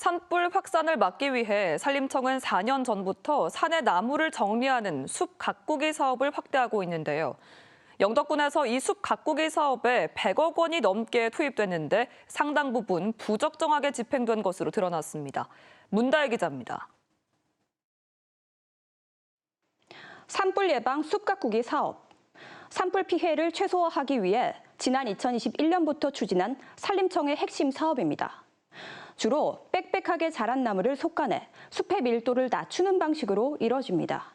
산불 확산을 막기 위해 산림청은 4년 전부터 산의 나무를 정리하는 숲 가꾸기 사업을 확대하고 있는데요. 영덕군에서 이 숲 가꾸기 사업에 100억 원이 넘게 투입됐는데 상당 부분 부적정하게 집행된 것으로 드러났습니다. 문다혜 기자입니다. 산불 예방 숲 가꾸기 사업. 산불 피해를 최소화하기 위해 지난 2021년부터 추진한 산림청의 핵심 사업입니다. 주로 빽빽하게 자란 나무를 속아내 숲의 밀도를 낮추는 방식으로 이뤄집니다.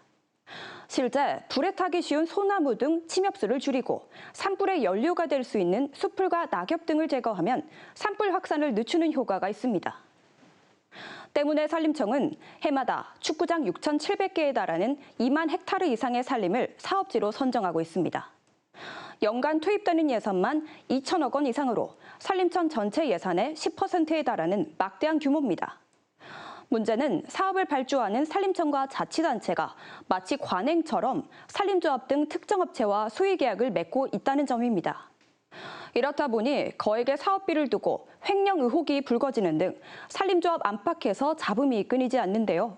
실제 불에 타기 쉬운 소나무 등 침엽수를 줄이고 산불의 연료가 될 수 있는 숯불과 낙엽 등을 제거하면 산불 확산을 늦추는 효과가 있습니다. 때문에 산림청은 해마다 축구장 6,700개에 달하는 2만 헥타르 이상의 산림을 사업지로 선정하고 있습니다. 연간 투입되는 예산만 2천억 원 이상으로 산림청 전체 예산의 10%에 달하는 막대한 규모입니다. 문제는 사업을 발주하는 산림청과 자치단체가 마치 관행처럼 산림조합 등 특정 업체와 수의 계약을 맺고 있다는 점입니다. 이렇다 보니 거액의 사업비를 두고 횡령 의혹이 불거지는 등 산림조합 안팎에서 잡음이 끊이지 않는데요.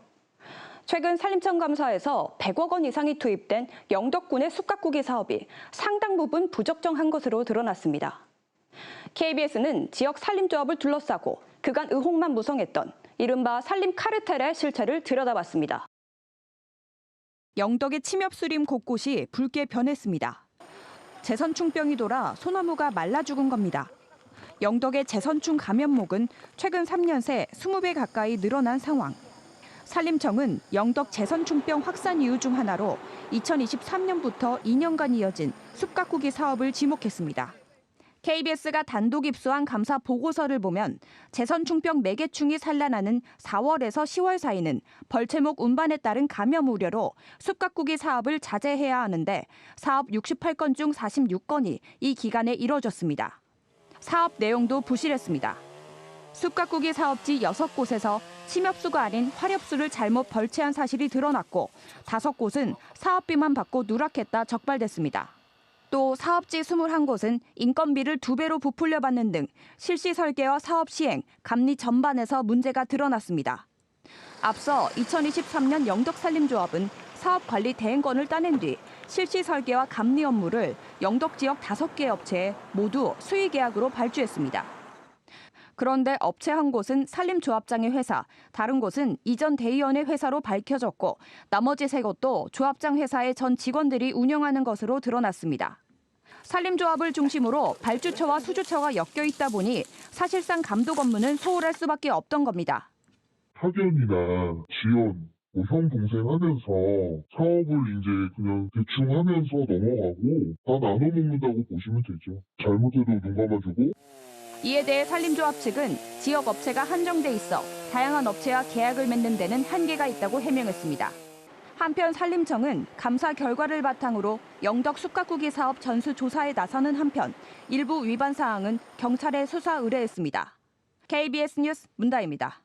최근 산림청 감사에서 100억 원 이상이 투입된 영덕군의 숲 가꾸기 사업이 상당 부분 부적정한 것으로 드러났습니다. KBS는 지역 산림조합을 둘러싸고 그간 의혹만 무성했던 이른바 산림 카르텔의 실체를 들여다봤습니다. 영덕의 침엽수림 곳곳이 붉게 변했습니다. 재선충병이 돌아 소나무가 말라 죽은 겁니다. 영덕의 재선충 감염목은 최근 3년 새 20배 가까이 늘어난 상황. 산림청은 영덕 재선충병 확산 이유 중 하나로 2023년부터 2년간 이어진 숲 가꾸기 사업을 지목했습니다. KBS가 단독 입수한 감사 보고서를 보면 재선충병 매개충이 산란하는 4월에서 10월 사이는 벌채목 운반에 따른 감염 우려로 숲 가꾸기 사업을 자제해야 하는데 사업 68건 중 46건이 이 기간에 이뤄졌습니다. 사업 내용도 부실했습니다. 숲 가꾸기 사업지 6곳에서 침엽수가 아닌 화렵수를 잘못 벌채한 사실이 드러났고 5곳은 사업비만 받고 누락했다 적발됐습니다. 또 사업지 21곳은 인건비를 2배로 부풀려 받는 등 실시 설계와 사업 시행, 감리 전반에서 문제가 드러났습니다. 앞서 2023년 영덕산림조합은 사업 관리 대행권을 따낸 뒤 실시 설계와 감리 업무를 영덕 지역 5개 업체에 모두 수의 계약으로 발주했습니다. 그런데 업체 한 곳은 산림조합장의 회사, 다른 곳은 이전 대의원의 회사로 밝혀졌고 나머지 3곳도 조합장 회사의 전 직원들이 운영하는 것으로 드러났습니다. 산림조합을 중심으로 발주처와 수주처가 엮여 있다 보니 사실상 감독 업무는 소홀할 수밖에 없던 겁니다. 파견이나 지원, 형 동생 하면서 사업을 이제 그냥 대충 하면서 넘어가고 다 나눠 먹는다고 보시면 되죠. 잘못해도 눈 감아주고. 이에 대해 산림조합 측은 지역 업체가 한정돼 있어 다양한 업체와 계약을 맺는 데는 한계가 있다고 해명했습니다. 한편 산림청은 감사 결과를 바탕으로 영덕 숲 가꾸기 사업 전수 조사에 나서는 한편 일부 위반 사항은 경찰에 수사 의뢰했습니다. KBS 뉴스 문다혜입니다.